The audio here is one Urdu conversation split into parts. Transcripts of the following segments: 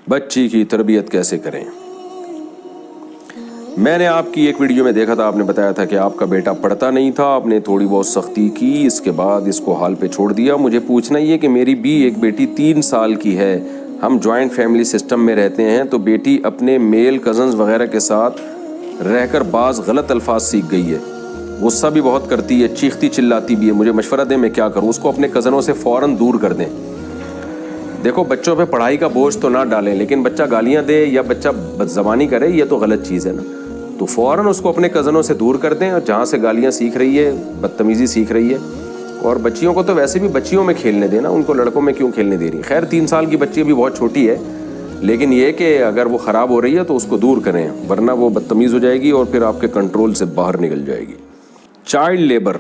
بچی کی تربیت کیسے کریں؟ میں نے آپ کی ایک ویڈیو میں دیکھا تھا، آپ نے بتایا تھا کہ آپ کا بیٹا پڑھتا نہیں تھا، آپ نے تھوڑی بہت سختی کی، اس کے بعد اس کو حال پہ چھوڑ دیا۔ مجھے پوچھنا یہ کہ میری بھی ایک بیٹی 3 سال کی ہے، ہم جوائنٹ فیملی سسٹم میں رہتے ہیں، تو بیٹی اپنے میل کزنز وغیرہ کے ساتھ رہ کر بعض غلط الفاظ سیکھ گئی ہے، غصہ بھی بہت کرتی ہے، چیختی چلاتی بھی ہے۔ مجھے مشورہ دیں میں کیا کروں؟ اس کو اپنے کزنوں سے فوراً دور کر دیں۔ دیکھو، بچوں پہ پڑھائی کا بوجھ تو نہ ڈالیں، لیکن بچہ گالیاں دے یا بچہ بدزبانی کرے یہ تو غلط چیز ہے نا، تو فوراً اس کو اپنے کزنوں سے دور کر دیں، اور جہاں سے گالیاں سیکھ رہی ہے، بدتمیزی سیکھ رہی ہے۔ اور بچیوں کو تو ویسے بھی بچیوں میں کھیلنے دینا، ان کو لڑکوں میں کیوں کھیلنے دے رہی؟ خیر 3 سال کی بچی ابھی بہت چھوٹی ہے، لیکن یہ کہ اگر وہ خراب ہو رہی ہے تو اس کو دور کریں، ورنہ وہ بدتمیز ہو جائے گی اور پھر آپ کے کنٹرول سے باہر نکل جائے گی۔ چائلڈ لیبر،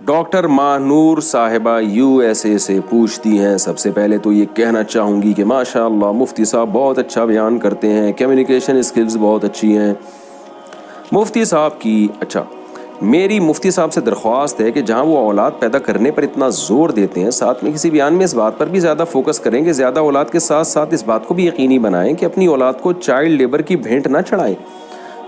ڈاکٹر ماہ نور صاحبہ USA سے پوچھتی ہیں، سب سے پہلے تو یہ کہنا چاہوں گی کہ ماشاء اللہ مفتی صاحب بہت اچھا بیان کرتے ہیں، کمیونیکیشن اسکلز بہت اچھی ہیں مفتی صاحب کی۔ اچھا، میری مفتی صاحب سے درخواست ہے کہ جہاں وہ اولاد پیدا کرنے پر اتنا زور دیتے ہیں، ساتھ میں کسی بیان میں اس بات پر بھی زیادہ فوکس کریں کہ زیادہ اولاد کے ساتھ ساتھ اس بات کو بھی یقینی بنائیں کہ اپنی اولاد کو چائلڈ لیبر کی بھینٹ نہ چڑھائیں،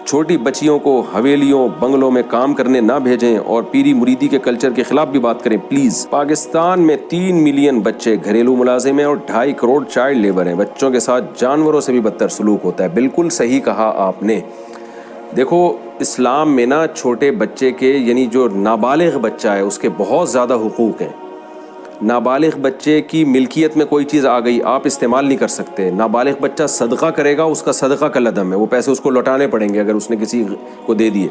چھوٹی بچیوں کو حویلیوں بنگلوں میں کام کرنے نہ بھیجیں، اور پیری مریدی کے کلچر کے خلاف بھی بات کریں پلیز۔ پاکستان میں 3 ملین بچے گھریلو ملازم ہیں اور 2.5 کروڑ چائلڈ لیبر ہیں۔ بچوں کے ساتھ جانوروں سے بھی بدتر سلوک ہوتا ہے۔ بالکل صحیح کہا آپ نے۔ دیکھو، اسلام میں نا چھوٹے بچے کے، یعنی جو نابالغ بچہ ہے، اس کے بہت زیادہ حقوق ہیں۔ نابالغ بچے کی ملکیت میں کوئی چیز آ گئی، آپ استعمال نہیں کر سکتے۔ نابالغ بچہ صدقہ کرے گا، اس کا صدقہ کالعدم ہے، وہ پیسے اس کو لوٹانے پڑیں گے اگر اس نے کسی کو دے دیے۔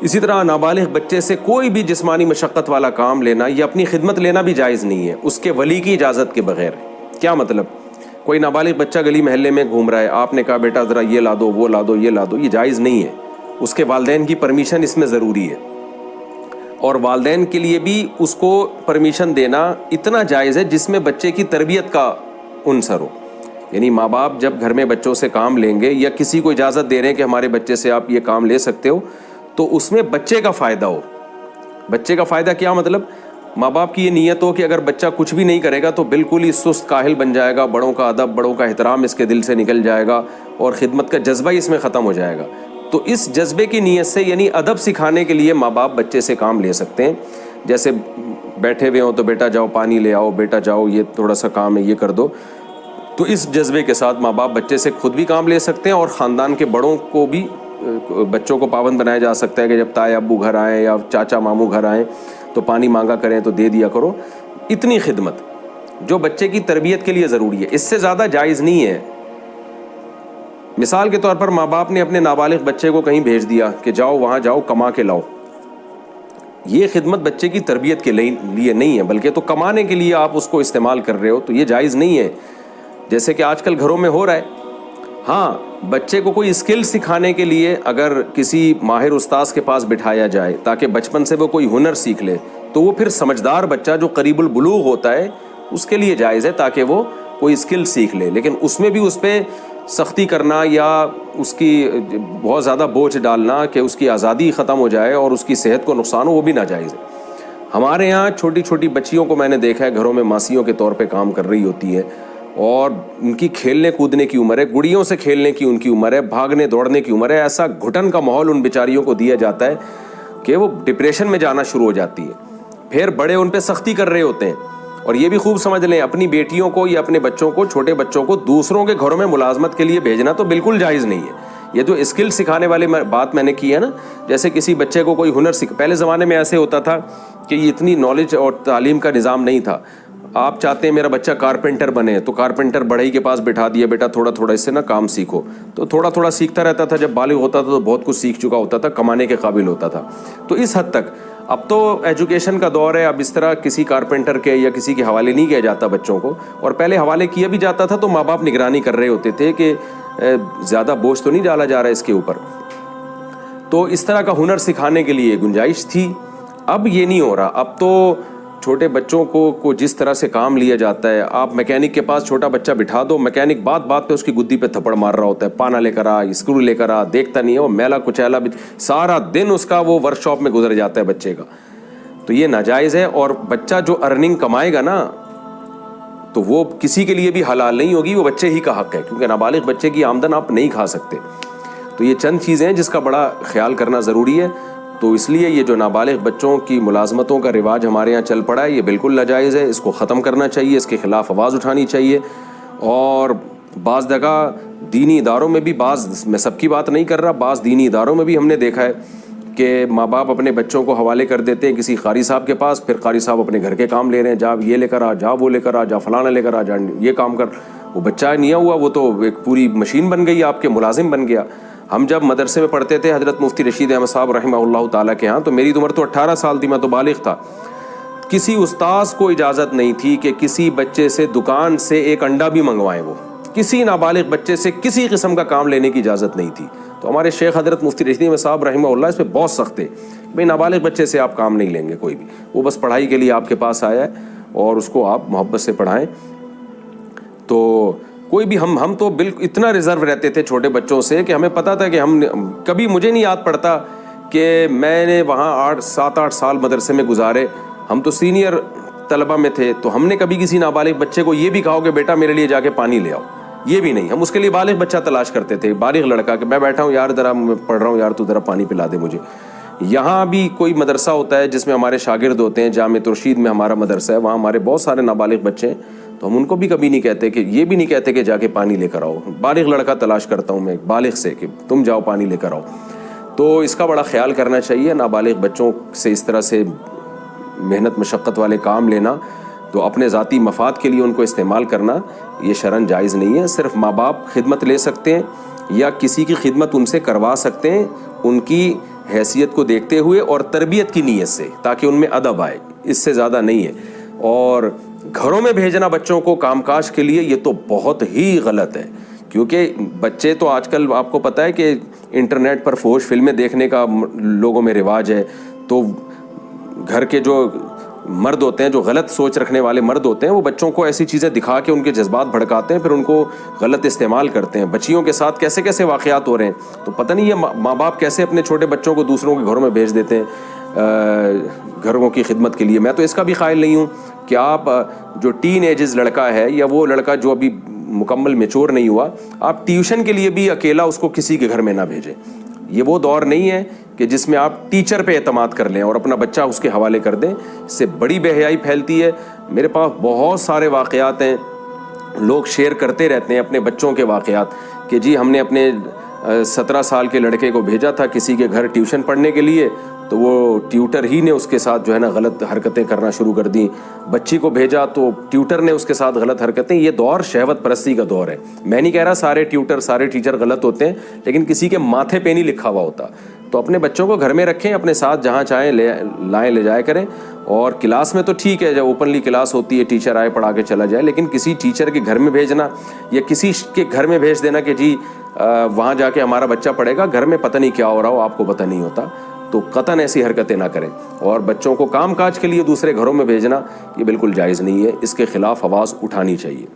اسی طرح نابالغ بچے سے کوئی بھی جسمانی مشقت والا کام لینا یا اپنی خدمت لینا بھی جائز نہیں ہے، اس کے ولی کی اجازت کے بغیر۔ کیا مطلب؟ کوئی نابالغ بچہ گلی محلے میں گھوم رہا ہے، آپ نے کہا بیٹا ذرا یہ لا دو، وہ لا دو، یہ لا دو، یہ جائز نہیں ہے۔ اس کے والدین کی پرمیشن اس میں ضروری ہے، اور والدین کے لیے بھی اس کو پرمیشن دینا اتنا جائز ہے جس میں بچے کی تربیت کا عنصر ہو۔ یعنی ماں باپ جب گھر میں بچوں سے کام لیں گے یا کسی کو اجازت دے رہے ہیں کہ ہمارے بچے سے آپ یہ کام لے سکتے ہو، تو اس میں بچے کا فائدہ ہو۔ بچے کا فائدہ کیا مطلب؟ ماں باپ کی یہ نیت ہو کہ اگر بچہ کچھ بھی نہیں کرے گا تو بالکل ہی سست کاہل بن جائے گا، بڑوں کا ادب، بڑوں کا احترام اس کے دل سے نکل جائے گا، اور خدمت کا جذبہ ہی اس میں ختم ہو جائے گا۔ تو اس جذبے کی نیت سے، یعنی ادب سکھانے کے لیے ماں باپ بچے سے کام لے سکتے ہیں۔ جیسے بیٹھے ہوئے ہوں تو بیٹا جاؤ پانی لے آؤ، بیٹا جاؤ یہ تھوڑا سا کام ہے یہ کر دو۔ تو اس جذبے کے ساتھ ماں باپ بچے سے خود بھی کام لے سکتے ہیں، اور خاندان کے بڑوں کو بھی، بچوں کو پابند بنایا جا سکتا ہے کہ جب تائے ابو گھر آئیں یا چاچا ماموں گھر آئیں تو پانی مانگا کریں تو دے دیا کرو۔ اتنی خدمت جو بچے کی تربیت کے لیے ضروری ہے، اس سے زیادہ جائز نہیں ہے۔ مثال کے طور پر ماں باپ نے اپنے نابالغ بچے کو کہیں بھیج دیا کہ جاؤ وہاں جاؤ کما کے لاؤ، یہ خدمت بچے کی تربیت کے لیے نہیں ہے، بلکہ تو کمانے کے لیے آپ اس کو استعمال کر رہے ہو، تو یہ جائز نہیں ہے، جیسے کہ آج کل گھروں میں ہو رہا ہے۔ ہاں، بچے کو کوئی اسکل سکھانے کے لیے اگر کسی ماہر استاذ کے پاس بٹھایا جائے تاکہ بچپن سے وہ کوئی ہنر سیکھ لے، تو وہ پھر سمجھدار بچہ جو قریب البلوغ ہوتا ہے اس کے لیے جائز ہے، تاکہ وہ کوئی اسکل سیکھ لے۔ لیکن اس میں بھی اس پہ سختی کرنا یا اس کی بہت زیادہ بوجھ ڈالنا کہ اس کی آزادی ختم ہو جائے اور اس کی صحت کو نقصان ہو، وہ بھی ناجائز ہے۔ ہمارے ہاں چھوٹی چھوٹی بچیوں کو میں نے دیکھا ہے گھروں میں ماسیوں کے طور پہ کام کر رہی ہوتی ہیں، اور ان کی کھیلنے کودنے کی عمر ہے، گڑیوں سے کھیلنے کی ان کی عمر ہے، بھاگنے دوڑنے کی عمر ہے۔ ایسا گھٹن کا ماحول ان بیچاریوں کو دیا جاتا ہے کہ وہ ڈپریشن میں جانا شروع ہو جاتی ہے۔ پھر بڑے ان پہ سختی کر رہے ہوتے ہیں۔ اور یہ بھی خوب سمجھ لیں، اپنی بیٹیوں کو یا اپنے بچوں کو، چھوٹے بچوں کو دوسروں کے گھروں میں ملازمت کے لیے بھیجنا تو بالکل جائز نہیں ہے۔ یہ جو اسکل سکھانے والی بات میں نے کی ہے نا، جیسے کسی بچے کو کوئی ہنر پہلے زمانے میں ایسے ہوتا تھا کہ یہ اتنی نالج اور تعلیم کا نظام نہیں تھا۔ آپ چاہتے ہیں میرا بچہ کارپینٹر بنے تو کارپینٹر بڑھئی کے پاس بٹھا دیا، بیٹا تھوڑا تھوڑا اس سے نا کام سیکھو، تو تھوڑا تھوڑا سیکھتا رہتا تھا، جب بالغ ہوتا تھا تو بہت کچھ سیکھ چکا ہوتا تھا، کمانے کے قابل ہوتا تھا۔ تو اس حد تک اب تو ایجوکیشن کا دور ہے، اب اس طرح کسی کارپینٹر کے یا کسی کے حوالے نہیں کیا جاتا بچوں کو، اور پہلے حوالے کیا بھی جاتا تھا تو ماں باپ نگرانی کر رہے ہوتے تھے کہ زیادہ بوجھ تو نہیں ڈالا جا رہا ہے اس کے اوپر۔ تو اس طرح کا ہنر سکھانے کے لیے گنجائش تھی، اب یہ نہیں ہو رہا۔ اب تو چھوٹے بچوں کو جس طرح سے کام لیا جاتا ہے، آپ میکینک کے پاس چھوٹا بچہ بٹھا دو، میکینک بات بات پہ اس کی گدی پہ تھپڑ مار رہا ہوتا ہے، پانا لے کر آ، اسکرو لے کر آ، دیکھتا نہیں ہے، وہ میلا کچیلا سارا دن اس کا وہ ورک شاپ میں گزر جاتا ہے بچے کا۔ تو یہ ناجائز ہے، اور بچہ جو ارننگ کمائے گا نا، تو وہ کسی کے لیے بھی حلال نہیں ہوگی, وہ بچے ہی کا حق ہے, کیونکہ نابالغ بچے کی آمدن آپ نہیں کھا سکتے. تو یہ چند چیزیں ہیں جس کا بڑا خیال کرنا ضروری ہے. تو اس لیے یہ جو نابالغ بچوں کی ملازمتوں کا رواج ہمارے یہاں چل پڑا ہے, یہ بالکل ناجائز ہے, اس کو ختم کرنا چاہیے, اس کے خلاف آواز اٹھانی چاہیے. اور بعض جگہ دینی اداروں میں بھی, بعض, میں سب کی بات نہیں کر رہا, بعض دینی اداروں میں بھی ہم نے دیکھا ہے کہ ماں باپ اپنے بچوں کو حوالے کر دیتے ہیں کسی قاری صاحب کے پاس, پھر قاری صاحب اپنے گھر کے کام لے رہے ہیں, جا یہ لے کر آ, جا وہ لے کر آ, جا فلانا لے کر آ, جا یہ کام کر. وہ بچہ نہیں ہوا, وہ تو ایک پوری مشین بن گئی, آپ کے ملازم بن گیا. ہم جب مدرسے میں پڑھتے تھے حضرت مفتی رشید احمد صاحب رحمہ اللہ تعالیٰ کے ہاں, تو میری عمر تو 18 سال تھی, میں تو بالغ تھا. کسی استاذ کو اجازت نہیں تھی کہ کسی بچے سے دکان سے ایک انڈا بھی منگوائیں. وہ کسی نابالغ بچے سے کسی قسم کا کام لینے کی اجازت نہیں تھی. تو ہمارے شیخ حضرت مفتی رشید احمد صاحب رحمہ اللہ اس پہ بہت سخت تھے, بھائی نابالغ بچے سے آپ کام نہیں لیں گے کوئی بھی, وہ بس پڑھائی کے لیے آپ کے پاس آیا ہے اور اس کو آپ محبت سے پڑھائیں. تو کوئی بھی ہم تو بالکل اتنا ریزرو رہتے تھے چھوٹے بچوں سے کہ ہمیں پتہ تھا کہ ہم کبھی, مجھے نہیں یاد پڑتا کہ میں نے وہاں 7-8 سال مدرسے میں گزارے, ہم تو سینئر طلبہ میں تھے, تو ہم نے کبھی کسی نابالغ بچے کو یہ بھی کہا کہ بیٹا میرے لیے جا کے پانی لے آؤ, یہ بھی نہیں. ہم اس کے لیے بالغ بچہ تلاش کرتے تھے, بالغ لڑکا, کہ میں بیٹھا ہوں یار ذرا میں پڑھ رہا ہوں یار, تو ذرا پانی پلا دے مجھے. یہاں بھی کوئی مدرسہ ہوتا ہے جس میں ہمارے شاگرد ہوتے ہیں, جامع ترشید میں ہمارا مدرسہ ہے, وہاں ہمارے بہت سارے نابالغ بچے ہیں, تو ہم ان کو بھی کبھی نہیں کہتے کہ, یہ بھی نہیں کہتے کہ جا کے پانی لے کر آؤ. بالغ لڑکا تلاش کرتا ہوں میں بالغ سے کہ تم جاؤ پانی لے کر آؤ. تو اس کا بڑا خیال کرنا چاہیے. نابالغ بچوں سے اس طرح سے محنت مشقت والے کام لینا, تو اپنے ذاتی مفاد کے لیے ان کو استعمال کرنا, یہ شرعاً جائز نہیں ہے. صرف ماں باپ خدمت لے سکتے ہیں یا کسی کی خدمت ان سے کروا سکتے ہیں, ان کی حیثیت کو دیکھتے ہوئے اور تربیت کی نیت سے, تاکہ ان میں ادب آئے, اس سے زیادہ نہیں ہے. اور گھروں میں بھیجنا بچوں کو کام کاج کے لیے, یہ تو بہت ہی غلط ہے, کیونکہ بچے تو آج کل آپ کو پتہ ہے کہ انٹرنیٹ پر فوش فلمیں دیکھنے کا لوگوں میں رواج ہے. تو گھر کے جو مرد ہوتے ہیں, جو غلط سوچ رکھنے والے مرد ہوتے ہیں, وہ بچوں کو ایسی چیزیں دکھا کے ان کے جذبات بھڑکاتے ہیں, پھر ان کو غلط استعمال کرتے ہیں. بچیوں کے ساتھ کیسے کیسے واقعات ہو رہے ہیں, تو پتہ نہیں یہ ماں باپ کیسے اپنے چھوٹے بچوں کو دوسروں کے گھروں میں بھیج دیتے ہیں گھروں کی خدمت کے لیے. میں تو اس کا بھی قائل نہیں ہوں کہ آپ جو ٹین ایجز لڑکا ہے, یا وہ لڑکا جو ابھی مکمل میچور نہیں ہوا, آپ ٹیوشن کے لیے بھی اکیلا اس کو کسی کے گھر میں نہ بھیجیں. یہ وہ دور نہیں ہے کہ جس میں آپ ٹیچر پہ اعتماد کر لیں اور اپنا بچہ اس کے حوالے کر دیں. اس سے بڑی بے حیائی پھیلتی ہے. میرے پاس بہت سارے واقعات ہیں, لوگ شیئر کرتے رہتے ہیں اپنے بچوں کے واقعات, کہ جی ہم نے اپنے 17 سال کے لڑکے کو بھیجا تھا کسی کے گھر ٹیوشن پڑھنے کے لیے, تو وہ ٹیوٹر ہی نے اس کے ساتھ جو ہے نا غلط حرکتیں کرنا شروع کر دیں. بچی کو بھیجا تو ٹیوٹر نے اس کے ساتھ غلط حرکتیں. یہ دور شہوت پرستی کا دور ہے. میں نہیں کہہ رہا سارے ٹیوٹر سارے ٹیچر غلط ہوتے ہیں, لیکن کسی کے ماتھے پہ نہیں لکھا ہوا ہوتا. تو اپنے بچوں کو گھر میں رکھیں, اپنے ساتھ جہاں چاہیں لائیں لے جایا کریں. اور کلاس میں تو ٹھیک ہے, جب اوپنلی کلاس ہوتی ہے ٹیچر آئے پڑھا کے چلا جائے, لیکن کسی ٹیچر کے گھر میں بھیجنا یا کسی کے گھر میں بھیج دینا کہ جی وہاں جا کے ہمارا بچہ پڑھے گا, گھر میں پتہ نہیں کیا ہو رہا ہو, آپ کو پتہ نہیں ہوتا, تو قطعاً ایسی حرکتیں نہ کریں. اور بچوں کو کام کاج کے لیے دوسرے گھروں میں بھیجنا یہ بالکل جائز نہیں ہے, اس کے خلاف آواز اٹھانی چاہیے.